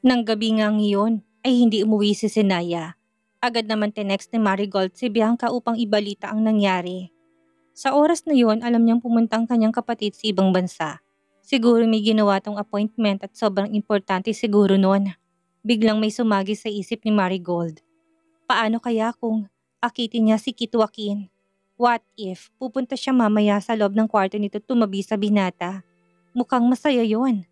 Nang gabi nga ngayon ay hindi umuwi si Senaya. Agad naman tinext ni Marigold si Bianca upang ibalita ang nangyari. Sa oras na yon, alam niyang pumunta ang kanyang kapatid sa ibang bansa. Siguro may ginawa tong appointment at sobrang importante siguro noon. Biglang may sumagi sa isip ni Marigold. Paano kaya kung akitin niya si Kit Joaquin? What if pupunta siya mamaya sa loob ng kwarto nito tumabi sa binata? Mukhang masaya yon.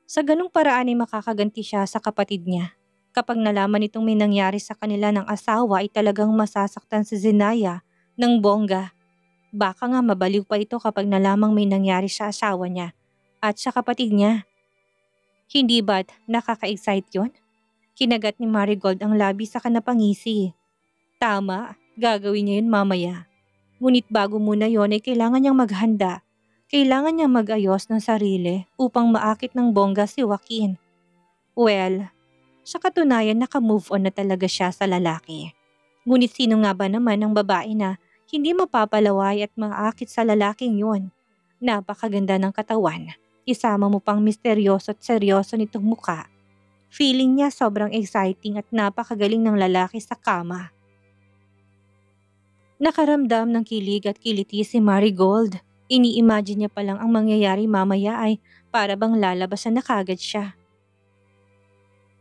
Sa ganung paraan ay makakaganti siya sa kapatid niya. Kapag nalaman nitong may nangyari sa kanila ng asawa ay talagang masasaktan si Zenaya ng bongga. Baka nga mabaliw pa ito kapag nalamang may nangyari sa asawa niya at sa kapatid niya. Hindi ba't nakaka-excite yun? Kinagat ni Marigold ang labi sa kanapangisi. Tama, gagawin niya yun mamaya. Ngunit bago muna yon ay kailangan niyang maghanda. Kailangan niyang mag-ayos ng sarili upang maakit ng bongga si Joaquin. Well, sa katunayan naka-move on na talaga siya sa lalaki. Ngunit sino nga ba naman ang babae na hindi mapapalaway at maakit sa lalaking yun? Napakaganda ng katawan. Isama mo pang misteryoso at seryoso nitong muka. Feeling niya sobrang exciting at napakagaling ng lalaki sa kama. Nakaramdam ng kilig at kiliti si Marigold. Ini-imagine niya palang ang mangyayari mamaya ay para bang lalabasan na kagad siya.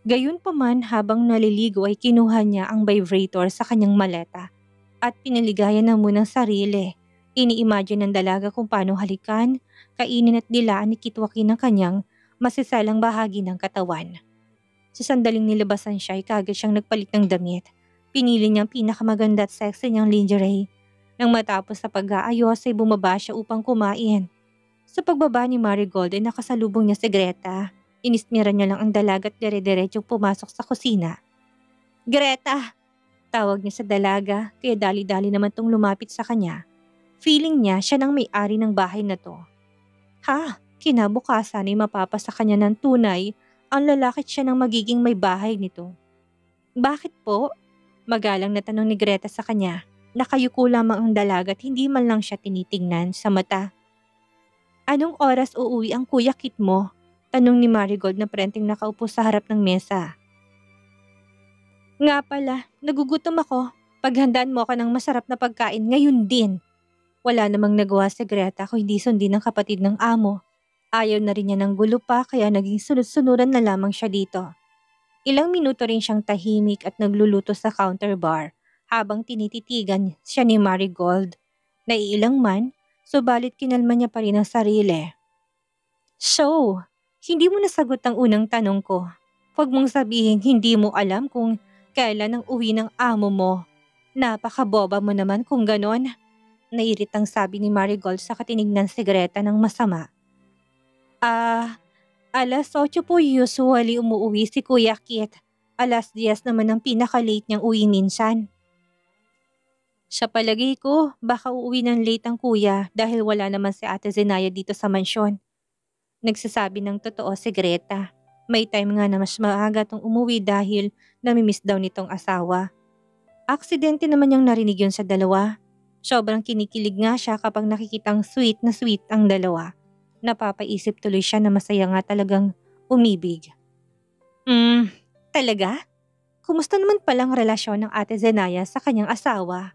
Gayunpaman habang naliligo ay kinuha niya ang vibrator sa kanyang maleta at pinaligayan na munang sarili. Ini-imagine ng dalaga kung paano halikan, kainin at dilaan ni Kit Joaquin ang kanyang masiselang bahagi ng katawan. Sa sandaling nilabasan siya ay kagad siyang nagpalit ng damit. Pinili niyang pinakamaganda at sexy niyang lingerie. Nang matapos sa pag-aayos ay bumaba siya upang kumain. Sa pagbaba ni Marigold ay nakasalubong niya si Greta. Inismira niya lang ang dalaga at dire-diretsong pumasok sa kusina. Greta! Tawag niya sa dalaga kaya dali-dali naman tong lumapit sa kanya. Feeling niya siya nang may-ari ng bahay na to. Ha? Kinabukasan ay mapapasa kanya ng tunay ang lalaki siya nang magiging may bahay nito. Bakit po? Magalang na tanong ni Greta sa kanya. Nakayuko lamang ang dalaga at hindi man lang siya tinitingnan sa mata. Anong oras uuwi ang Kuya Kit mo? Tanong ni Marigold na prenteng nakaupo sa harap ng mesa. Nga pala, nagugutom ako. Paghandaan mo ako ng masarap na pagkain ngayon din. Wala namang nagawa si Greta kung hindi sundin ng kapatid ng amo. Ayaw na rin niya ng gulo pa kaya naging sunod-sunuran na lamang siya dito. Ilang minuto rin siyang tahimik at nagluluto sa counter bar habang tinititigan siya ni Marigold. Naiilang man, subalit kinalma niya pa rin ang sarili. So, hindi mo nasagot ang unang tanong ko. Huwag mong sabihin hindi mo alam kung kailan ang uwi ng amo mo. Napakaboba mo naman kung ganon. Nairitang sabi ni Marigold sa katinignan si Greta ng masama. Alas 8 po usually umuwi si Kuya Kit. Alas 10 naman ang pinaka-late niyang uwi minsan. Sa palagay ko, baka uuwi ng late ang kuya dahil wala naman si Ate Zenaya dito sa mansyon. Nagsasabi ng totoo si Greta. May time nga na mas maaga tong umuwi dahil namimiss daw nitong asawa. Aksidente naman niyang narinig yun sa dalawa. Sobrang kinikilig nga siya kapag nakikitang sweet na sweet ang dalawa. Napapaisip tuloy siya na masaya nga talagang umibig. Talaga? Kumusta naman palang relasyon ng Ate Zenaya sa kanyang asawa?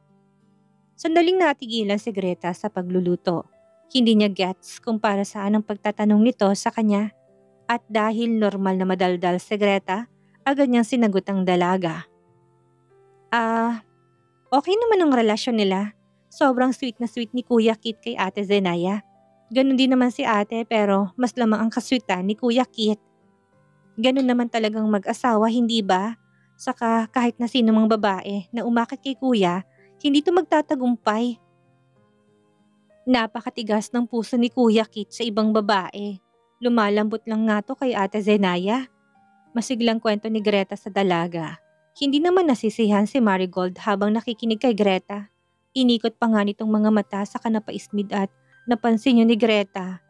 Sandaling natigilan si Greta sa pagluluto. Hindi niya gets kung para saan ang pagtatanong nito sa kanya. At dahil normal na madaldal si Greta, agad niyang sinagot ang dalaga. Okay naman ang relasyon nila. Sobrang sweet na sweet ni Kuya Kit kay Ate Zenaya. Ganon din naman si ate pero mas lamang ang kaswitan ni Kuya Kit. Ganon naman talagang mag-asawa, hindi ba? Saka kahit na sino mang babae na umakit kay kuya, hindi to magtatagumpay. Napakatigas ng puso ni Kuya Kit sa ibang babae. Lumalambot lang nga to kay Ate Zenaya. Masiglang kwento ni Greta sa dalaga. Hindi naman nasisihan si Marigold habang nakikinig kay Greta. Inikot pa nga nitong mga mata sa kanapaismid at napansin niyo ni Greta.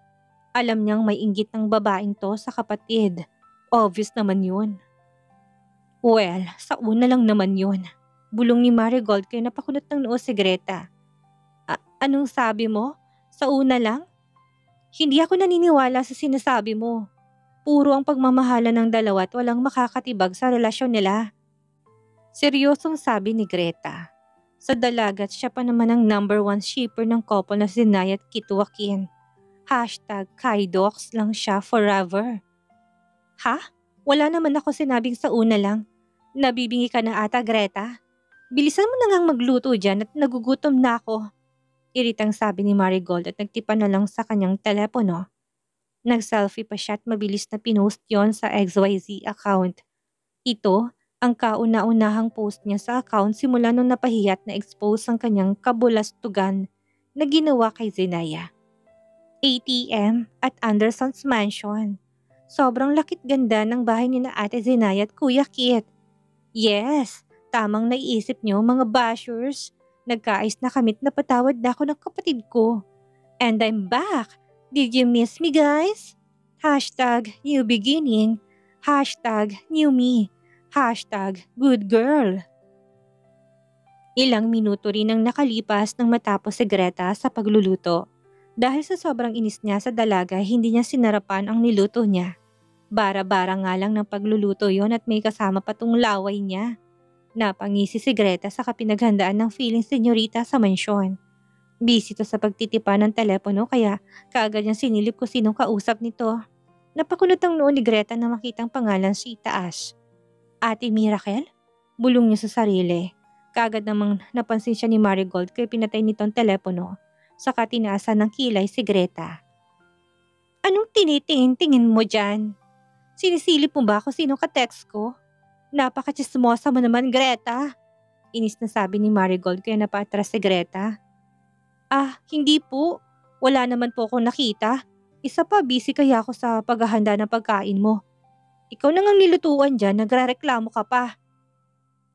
Alam niyang may inggit ng babaeng to sa kapatid. Obvious naman yun. Well, sa una lang naman yun. Bulong ni Marigold kaya napakunot ng noo si Greta. Anong sabi mo? Sa una lang? Hindi ako naniniwala sa sinasabi mo. Puro ang pagmamahala ng dalawa at walang makakatibag sa relasyon nila. Seryosong sabi ni Greta. Sa dalagat siya pa naman ang #1 shipper ng couple na si Naya at Kit Joaquin. #Kaidox lang siya forever. Ha? Wala naman ako sinabing sa una lang. Nabibingi ka na ata, Greta. Bilisan mo na ngang magluto dyan at nagugutom na ako. Iritang sabi ni Marigold at nagtipa na lang sa kanyang telepono. Nag-selfie pa siya at mabilis na pinost yon sa XYZ account. Ito ang kauna-unahang post niya sa account simula nung napahiya at na-expose ang kanyang kabulastugan na ginawa kay Zenaya. ATM at Anderson's Mansion. Sobrang lakit ganda ng bahay ni na Ate Zenaya at Kuya Kit. Yes, tamang naiisip niyo mga bashers. Nagkaayos na kamit na patawad na ako ng kapatid ko. And I'm back! Did you miss me, guys? #new beginning. #new me. #good girl. Ilang minuto rin ang nakalipas nang matapos si Greta sa pagluluto. Dahil sa sobrang inis niya sa dalaga, hindi niya sinarapan ang niluto niya. Bara-bara nga lang ng pagluluto yon at may kasama pa tong laway niya. Napangisi si Greta sa kapinaghandaan ng feeling senyorita sa mansyon. Busy to sa pagtitipa ng telepono kaya kaagad niyang sinilip ko sinong kausap nito. Napakunot ang noo ni Greta na makitang pangalan sa itaas. Ate Miracle? Bulong niya sa sarili. Kaagad namang napansin siya ni Marigold kaya pinatay nitong telepono. Saka tinaasan ng kilay si Greta. Anong tinitingin-tingin mo dyan? Sinisilip mo ba kung sino ka-text ko? Napaka-chismosa mo naman, Greta. Inis na sabi ni Marigold kaya napatras si Greta. Hindi po. Wala naman po akong nakita. Isa pa, busy kaya ako sa paghahanda ng pagkain mo. Ikaw na ngang nilutuan dyan, nagrereklamo ka pa.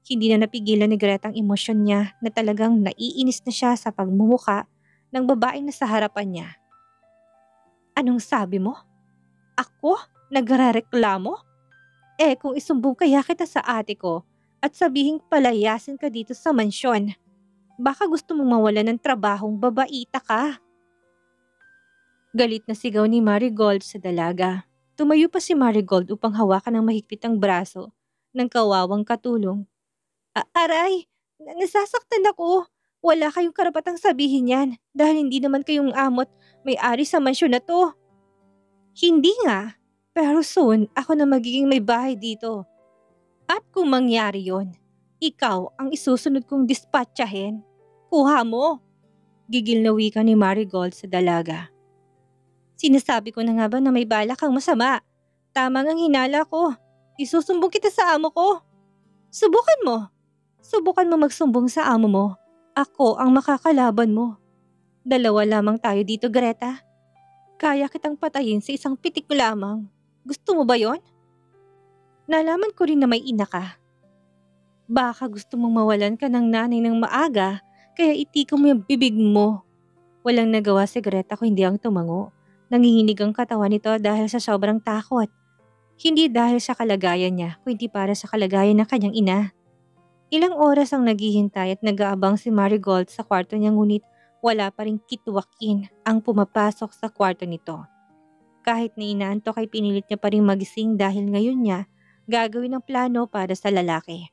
Hindi na napigilan ni Greta ang emosyon niya na talagang naiinis na siya sa pagmumuka ng babaeng nasa harapan niya. Anong sabi mo? Ako? Nagrereklamo? Kung isumbong kaya kita sa ate ko at sabihing palayasin ka dito sa mansyon. Baka gusto mong mawala ng trabahong babaita ka. Galit na sigaw ni Marigold sa dalaga. Tumayo pa si Marigold upang hawakan ng mahigpit ang braso ng kawawang katulong. Aray! Nasasaktan ako! Wala kayong karapatang sabihin yan dahil hindi naman kayong amot may-ari sa mansyon na to. Hindi nga, pero soon ako na magiging may bahay dito. At kung mangyari yon, ikaw ang isusunod kong dispatchahin. Kuha mo! Gigil na wika ni Marigold sa dalaga. Sinasabi ko na nga ba na may balak kang masama? Tama ngang hinala ko. Isusumbong kita sa amo ko. Subukan mo. Subukan mo magsumbong sa amo mo. Ako ang makakalaban mo. Dalawa lamang tayo dito, Greta. Kaya kitang patayin sa isang pitik lamang. Gusto mo ba yon? Nalaman ko rin na may ina ka. Baka gusto mong mawalan ka ng nanay ng maaga, kaya itika mo yung bibig mo. Walang nagawa si Greta kung hindi ang tumango. Nanginginig ang katawan nito dahil sa sobrang takot. Hindi dahil sa kalagayan niya, kundi para sa kalagayan ng kanyang ina. Ilang oras ang naghihintay at nag-aabang si Marigold sa kwarto niya ngunit wala pa rin Kit Joaquin ang pumapasok sa kwarto nito. Kahit na inaantok ay pinilit niya pa rin magising dahil ngayon niya gagawin ang plano para sa lalaki.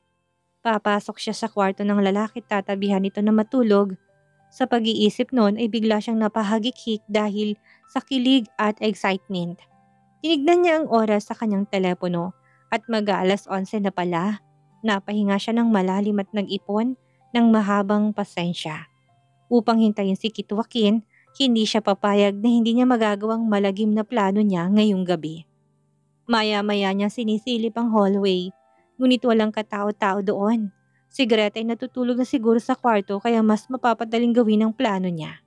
Papasok siya sa kwarto ng lalaki at tatabihan nito na matulog. Sa pag-iisip noon ay bigla siyang napahagik-hik dahil sa kilig at excitement. Tinignan niya ang oras sa kanyang telepono at mag-aalas 11 na pala. Napahinga siya ng malalim at nag-ipon ng mahabang pasensya. Upang hintayin si Kit Joaquin, hindi siya papayag na hindi niya magagawang malagim na plano niya ngayong gabi. Maya-maya niya sinisilip ang hallway, ngunit walang katao-tao doon. Si Greta ay natutulog na siguro sa kwarto kaya mas mapapadaling gawin ang plano niya.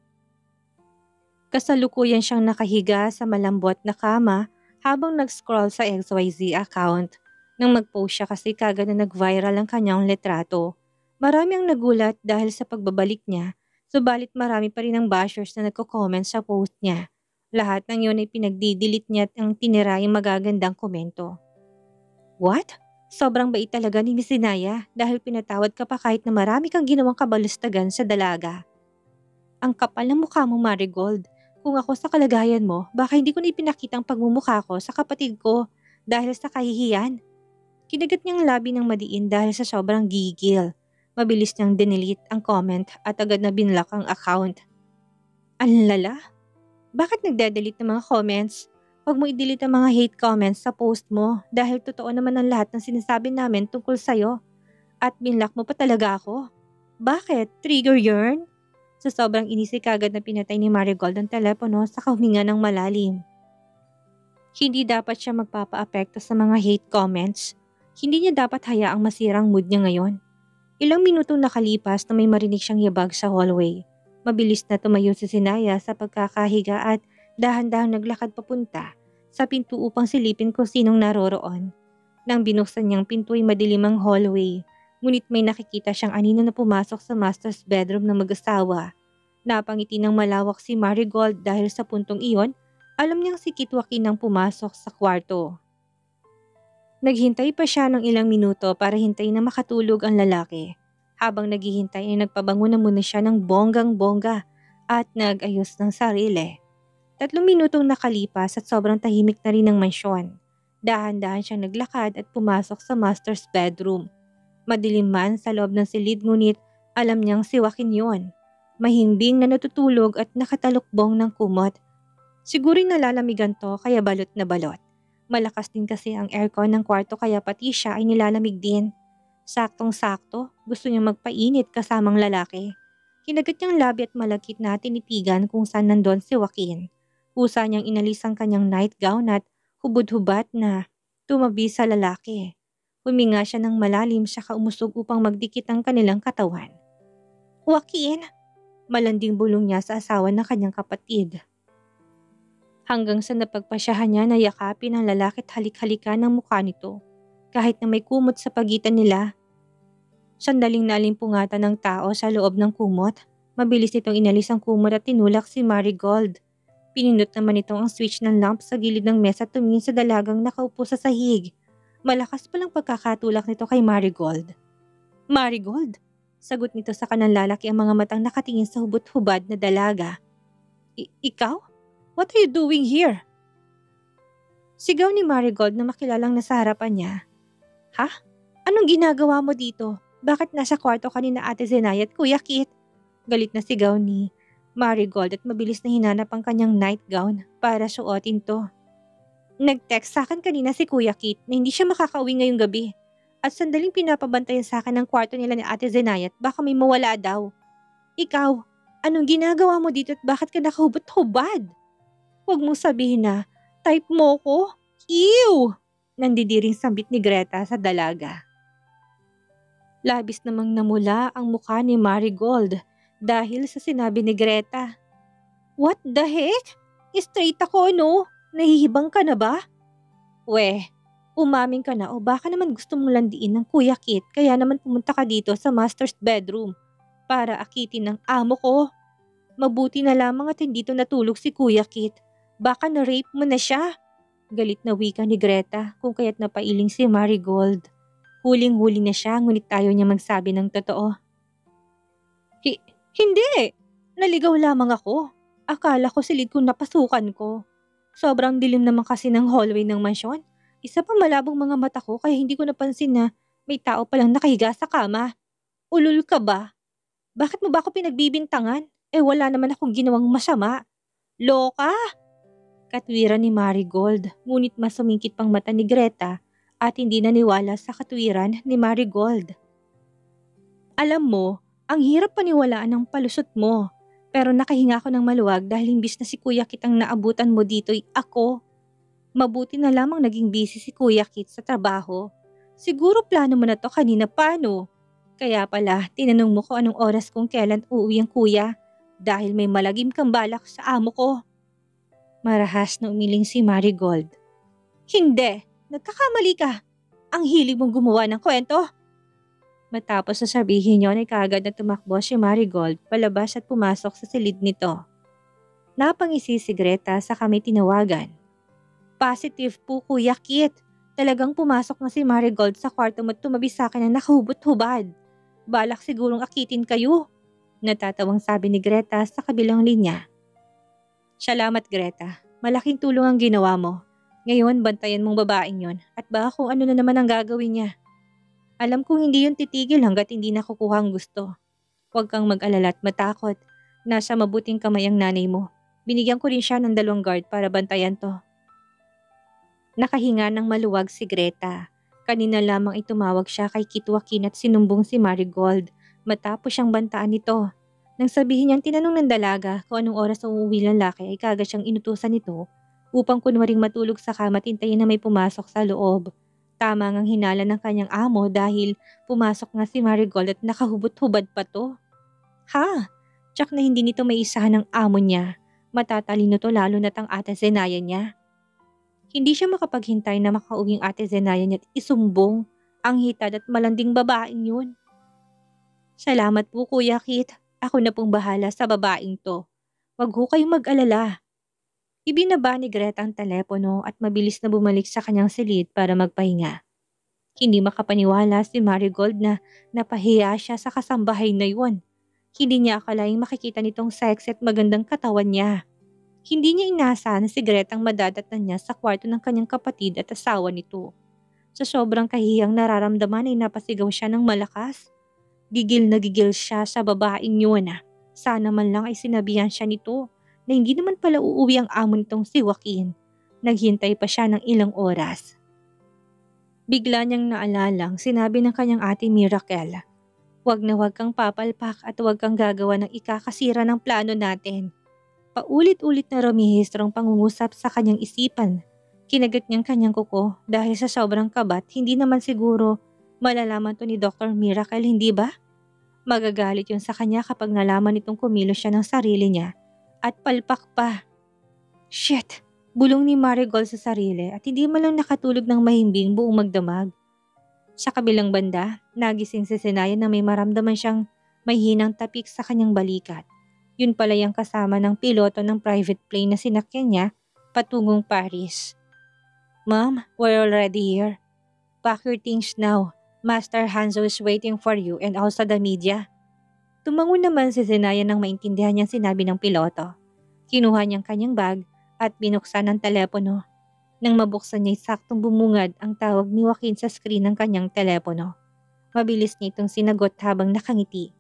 Kasalukuyan siyang nakahiga sa malambot na kama habang nag-scroll sa XYZ account. Nang mag-post siya kasi kagad na nag-viral ang kanyang litrato. Marami ang nagulat dahil sa pagbabalik niya, subalit marami pa rin ang bashers na nagko-comment sa post niya. Lahat ng yun ay pinagdidelete niya at ang tinira yung magagandang komento. What? Sobrang bait talaga ni Miss Inaya dahil pinatawad ka pa kahit na marami kang ginawang kabalustagan sa dalaga. Ang kapal ng mukha mo, Marigold. Kung ako sa kalagayan mo, baka hindi ko na ipinakita ang pagmumukha ko sa kapatid ko dahil sa kahihiyan. Kinagat niyang labi ng madiin dahil sa sobrang gigil. Mabilis niyang dinilit ang comment at agad na binlock ang account. Ang lala? Bakit nagde-delete ng mga comments? Huwag mo i-delete ang mga hate comments sa post mo dahil totoo naman ang lahat ng sinasabi namin tungkol sa'yo. At binlock mo pa talaga ako. Bakit? Trigger yarn? Sa sobrang inisip kagad na pinatay ni Marigold ang telepono sa huminga ng malalim. Hindi dapat siya magpapa-apekto sa mga hate comments. Hindi niya dapat hayaang masirang mood niya ngayon. Ilang minutong nakalipas na may marinig siyang yabag sa hallway. Mabilis na tumayo si Sinaya sa pagkakahiga at dahan-dahang naglakad papunta sa pinto upang silipin kung sinong naroroon. Nang binuksan niyang pinto ay madilim ang hallway. Ngunit may nakikita siyang anino na pumasok sa master's bedroom ng mag-asawa. Napangiti ng malawak si Marigold dahil sa puntong iyon, alam niyang si Kit Joaquin ang pumasok sa kwarto. Naghintay pa siya ng ilang minuto para hintayin na makatulog ang lalaki. Habang naghihintay ay nagpabango na muna siya ng bonggang-bongga at nag-ayos ng sarili. 3 minutong nakalipas at sobrang tahimik na rin ng mansyon. Dahan-dahan siyang naglakad at pumasok sa master's bedroom. Madilim man sa loob ng silid ngunit alam niyang si Joaquin yun. Mahimbing na natutulog at nakatalukbong ng kumot. Siguro'y nalalamigan to kaya balot na balot. Malakas din kasi ang aircon ng kwarto kaya pati siya ay nilalamig din. Saktong-sakto, gusto niyang magpainit kasamang lalaki. Kinagat niyang labi at malagkit na tinitigan kung saan nandun si Joaquin. Kusa niyang inalis ang kanyang nightgown at hubad-hubad na tumabi sa lalaki. Huminga siya ng malalim saka umusog upang magdikit ang kanilang katawan. Joaquin! Malanding bulong niya sa asawa ng kanyang kapatid. Hanggang sa napagpasyahan niya na yakapin ang lalaki at halik-halikan ng mukha nito. Kahit na may kumot sa pagitan nila. Sandaling nalimpungatan ng tao sa loob ng kumot. Mabilis nitong inalis ang kumot at tinulak si Marigold. Pinindot naman itong ang switch ng lamp sa gilid ng mesa at tumingin sa dalagang nakaupo sa sahig. Malakas palang pagkakatulak nito kay Marigold. Marigold? Sagot nito sa kanang lalaki ang mga matang nakatingin sa hubot-hubad na dalaga. Ikaw? What are you doing here? Sigaw ni Marigold na makilalang nasa harapan niya. Ha? Anong ginagawa mo dito? Bakit nasa kwarto ka ni na Ate Zenaya at Kuya Kit? Galit na sigaw ni Marigold at mabilis na hinanap ang kanyang nightgown para suotin to. Nag-text sa akin kanina si Kuya Kit na hindi siya makakauwi ngayong gabi at sandaling pinapabantayan sa akin ng kwarto nila ni Ate Zenaya at baka may mawala daw. Ikaw, anong ginagawa mo dito at bakit ka nakahubad-hubad? Huwag mong sabihin na, type mo ko? Ew! Nandidiring sambit ni Greta sa dalaga. Labis namang namula ang mukha ni Marigold dahil sa sinabi ni Greta. What the heck? Straight ako, no? Nahihibang ka na ba? Weh, umamin ka na o baka naman gusto mong landiin ng Kuya Kit kaya naman pumunta ka dito sa master's bedroom para akitin ng amo ko. Mabuti na lamang at hindi to natulog si Kuya Kit. Baka na-rape mo na siya. Galit na wika ni Greta kung kaya't napailing si Marigold. Huling-huli na siya ngunit ayaw niya magsabi ng totoo. Hindi! Naligaw lamang ako. Akala ko silid kong napasukan ko. Sobrang dilim naman kasi ng hallway ng mansyon. Isa pa malabong mga mata ko kaya hindi ko napansin na may tao palang nakahiga sa kama. Ulul ka ba? Bakit mo ba ako pinagbibintangan? Wala naman akong ginawang masama. Loka! Katwiran ni Marigold, ngunit mas sumingkit pang mata ni Greta at hindi naniwala sa katwiran ni Marigold. Alam mo, ang hirap paniwalaan ng palusot mo. Pero nakahinga ako ng maluwag dahil imbis na si Kuya Kit ang naabutan mo dito'y ako. Mabuti na lamang naging busy si Kuya Kit sa trabaho. Siguro plano mo na to kanina pa, no? Kaya pala, tinanong mo ko anong oras kung kailan uuwi ang kuya dahil may malagim kang balak sa amo ko. Marahas na umiling si Marigold. Hindi! Nagkakamali ka! Ang hilig mong gumawa ng kwento! Matapos na sabihin yon ay kaagad na tumakbo si Marigold palabas at pumasok sa silid nito. Napangisi si Greta sa kami tinawagan. Positive po Kuya Kit. Talagang pumasok na si Marigold sa kwarto mo at tumabi sa akin na nakahubot-hubad. Balak sigurong akitin kayo. Natatawang sabi ni Greta sa kabilang linya. Salamat Greta, malaking tulong ang ginawa mo. Ngayon bantayan mong babaeng yon at baka kung ano na naman ang gagawin niya. Alam kong hindi yun titigil hanggat hindi nakukuha ang gusto. Huwag kang mag-alala at matakot. Nasa mabuting kamay ang nanay mo. Binigyan ko rin siya ng 2 guard para bantayan to. Nakahinga ng maluwag si Greta. Kanina lamang ay tumawag siya kay Kit Joaquin at sinumbong si Marigold matapos siyang bantaan nito. Nang sabihin niyang tinanong ng dalaga kung anong oras ang uuwi ng lalaki ay kaagad siyang inutusan nito upang kunwaring matulog sa kama at hintayin na may pumasok sa loob. Tama ngang hinala ng kanyang amo dahil pumasok nga si Marigold at nakahubot-hubad pa to. Ha? Tsak na hindi nito may isahan ng amo niya. Matatalino to lalo na't ang ate Zenaya niya. Hindi siya makapaghintay na makauwing ate Zenaya niya at isumbong ang hitad at malanding babaeng yun. Salamat po Kuya Kit. Ako na pong bahala sa babaeng to. Wag ho kayong mag-alala. Ibinaba ni Greta ang telepono at mabilis na bumalik sa kanyang silid para magpahinga. Hindi makapaniwala si Marigold na napahiya siya sa kasambahay na yun. Hindi niya akalaing makikita nitong sexy at magandang katawan niya. Hindi niya inaasahan na si Greta ang madadatnan niya sa kwarto ng kanyang kapatid at asawa nito. Sa sobrang kahiyang nararamdaman ay napasigaw siya ng malakas. Gigil na gigil siya sa babaeng yun. Sana man lang ay sinabihan siya nito na hindi naman pala uuwi ang amo nitong si Joaquin. Naghintay pa siya ng ilang oras. Bigla niyang naalalang sinabi ng kanyang ate Miracle, "Huwag na huwag kang papalpak at huwag kang gagawa ng ikakasira ng plano natin." Paulit-ulit na rumihistro ang pangungusap sa kanyang isipan. Kinagat niyang kanyang kuko dahil sa sobrang kabat hindi naman siguro malalaman to ni Dr. Miracle, hindi ba? Magagalit yun sa kanya kapag nalaman itong kumilos siya ng sarili niya at palpak pa. Shit! Bulong ni Marigold sa sarili at hindi man lang nakatulog ng mahimbing buong magdamag. Sa kabilang banda, nagising si Zenaya na may maramdaman siyang may hinang tapik sa kanyang balikat. Yun pala yung kasama ng piloto ng private plane na sinakyan niya patungong Paris. Ma'am, we're already here. Pack your things now. Master Hanzo is waiting for you and also the media. Tumango naman si Zenaya nang maintindihan niyang sinabi ng piloto. Kinuha niyang kanyang bag at binuksan ang telepono. Nang mabuksan niya saktong bumungad ang tawag ni Joaquin sa screen ng kanyang telepono. Mabilis niya itong sinagot habang nakangiti.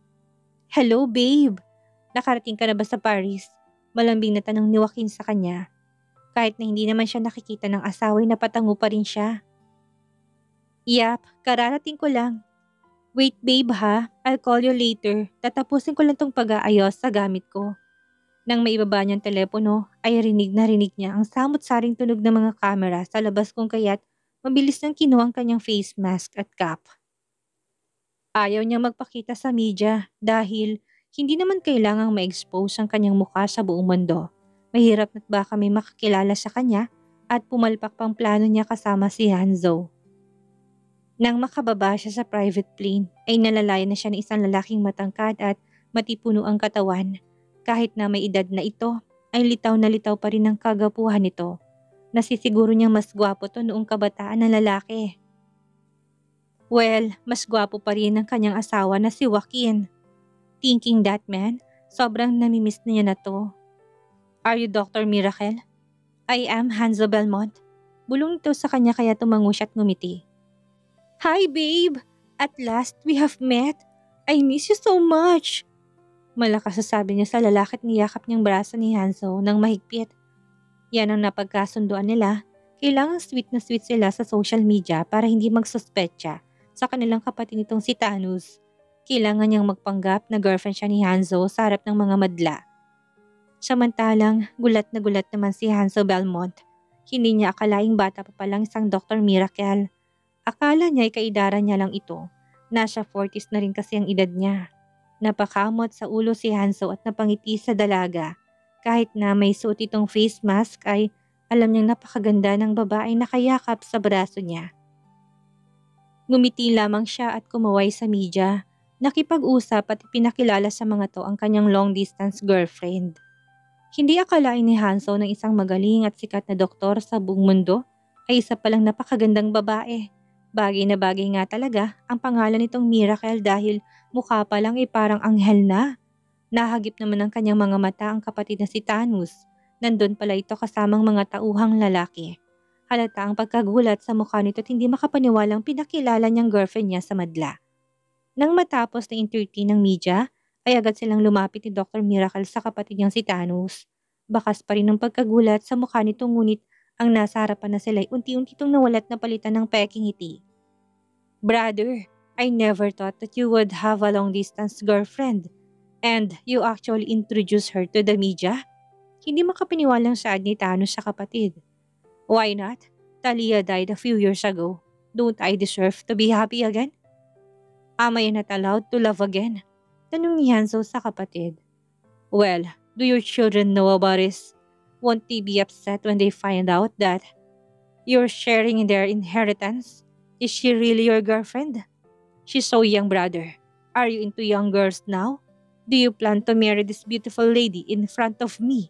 Hello babe! Nakarating ka na ba sa Paris? Malambing na tanong ni Joaquin sa kanya. Kahit na hindi naman siya nakikita ng asawa ay napatango pa rin siya. Yap, kararating ko lang. Wait babe ha, I'll call you later. Tatapusin ko lang tong pag-aayos sa gamit ko. Nang maibaba niyang telepono ay rinig niya ang samot-saring tunog ng mga kamera sa labas kung kaya't mabilis nang kinuha ang kanyang face mask at cap. Ayaw niya magpakita sa media dahil hindi naman kailangang ma-expose ang kanyang mukha sa buong mundo. Mahirap na't baka may makakilala sa kanya at pumalpak pang plano niya kasama si Hanzo. Nang makababa siya sa private plane ay nalalayan na siya ng isang lalaking matangkad at matipuno ang katawan. Kahit na may edad na ito ay litaw na litaw pa rin ang kagapuhan nito. Nasisiguro niyang mas gwapo to noong kabataan ng lalaki. Well, mas gwapo pa rin ang kanyang asawa na si Joaquin. Thinking that man, sobrang namimiss na niya na to. Are you Dr. Miracle? I am Hanzo Belmont. Bulong ito sa kanya kaya tumango siya at ngumiti. Hi babe! At last we have met. I miss you so much. Malakas sabi niya sa lalaki at niyakap niyang braso ni Hanzo nang mahigpit. Yan ang napagkasunduan nila. Kailangan sweet na sweet sila sa social media para hindi magsuspetsa sa kanilang kapatid nitong si Thanos. Kailangan niyang magpanggap na girlfriend siya ni Hanzo sa harap ng mga madla. Samantalang, gulat na gulat naman si Hanzo Belmont. Hindi niya akalaing bata pa palang isang Dr. Miracle. Akala niya ay kaidaran niya lang ito. Nasa 40s na rin kasi ang edad niya. Napakamot sa ulo si Hanzo at napangiti sa dalaga. Kahit na may suot itong face mask ay alam niyang napakaganda ng babae na kayakap sa braso niya. Ngumiti lamang siya at kumaway sa media. Nakipag-usap at ipinakilala sa mga to ang kanyang long-distance girlfriend. Hindi akalain ni Hanzo ng isang magaling at sikat na doktor sa buong mundo ay isa palang napakagandang babae. Bagay na bagay nga talaga ang pangalan nitong Miracle dahil mukha pa lang ay parang anghel na. Nahagip naman ng kanyang mga mata ang kapatid na si Thanos. Nandun pala ito kasamang mga tauhang lalaki. Halata ang pagkagulat sa mukha nito at hindi makapaniwalang pinakilala niyang girlfriend niya sa madla. Nang matapos na entertain ng media, ay agad silang lumapit ni Dr. Miracle sa kapatid niyang si Thanos. Bakas pa rin ang pagkagulat sa mukha nito ngunit ang nasa harapan na sila ay unti-unti itong nawalat na palitan ng peking ngiti. Brother, I never thought that you would have a long-distance girlfriend. And you actually introduced her to the media? Hindi makapaniwalang saad ni Thanos sa kapatid. Why not? Talia died a few years ago. Don't I deserve to be happy again? Am I not allowed to love again? Tanong ni Hanzo sa kapatid. Well, do your children know about this? Won't they be upset when they find out that you're sharing their inheritance? Is she really your girlfriend? She's so young, brother. Are you into young girls now? Do you plan to marry this beautiful lady in front of me?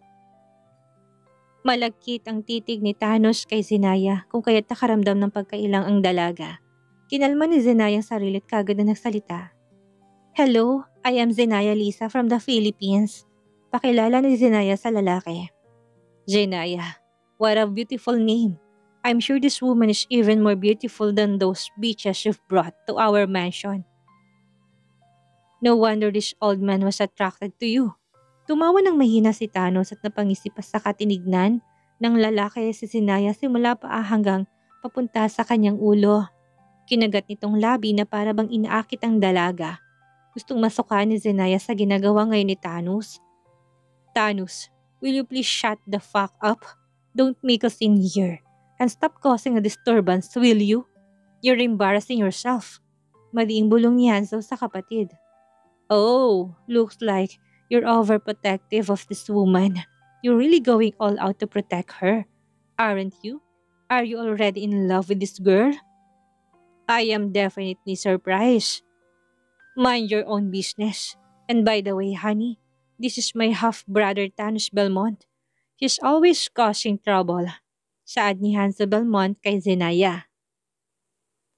Malagkit ang titig ni Thanos kay Zenaya kung kaya't nakaramdam ng pagkailang ang dalaga. Kinalma ni Zenaya ang sarili at kagad na nagsalita. Hello, I am Zenaya Lisa from the Philippines. Pakilala ni Zenaya sa lalaki. Zenaya, what a beautiful name. I'm sure this woman is even more beautiful than those bitches you've brought to our mansion. No wonder this old man was attracted to you. Tumawa ng mahina si Thanos at napangisip pa sa katinignan ng lalaki si Zenaya simula paa hanggang papunta sa kanyang ulo. Kinagat nitong labi na para bang inaakit ang dalaga. Gustong masuka ni Zenaya sa ginagawa ngayon ni Thanos. Thanos, will you please shut the fuck up? Don't make a scene here. And stop causing a disturbance, will you? You're embarrassing yourself. Madiing bulong ni Hanzo sa kapatid. Oh, looks like you're overprotective of this woman. You're really going all out to protect her, aren't you? Are you already in love with this girl? I am definitely surprised. Mind your own business. And by the way, honey, this is my half-brother Thanos Belmont. He's always causing trouble. Saad ni Hanzo Belmont kay Zenaya.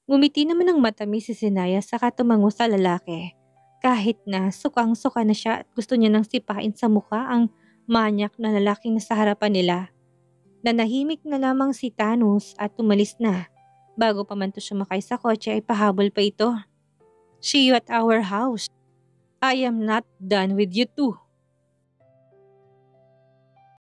Ngumiti naman ng matamis si Zenaya saka tumango sa lalaki. Kahit na sukang-suka na siya at gusto niya nang sipain sa mukha ang manyak na lalaking nasa harapan nila. Nanahimik na lamang si Thanos at tumalis na. Bago pa man to sumakay sa kotse ay pahabol pa ito. See you at our house. I am not done with you two.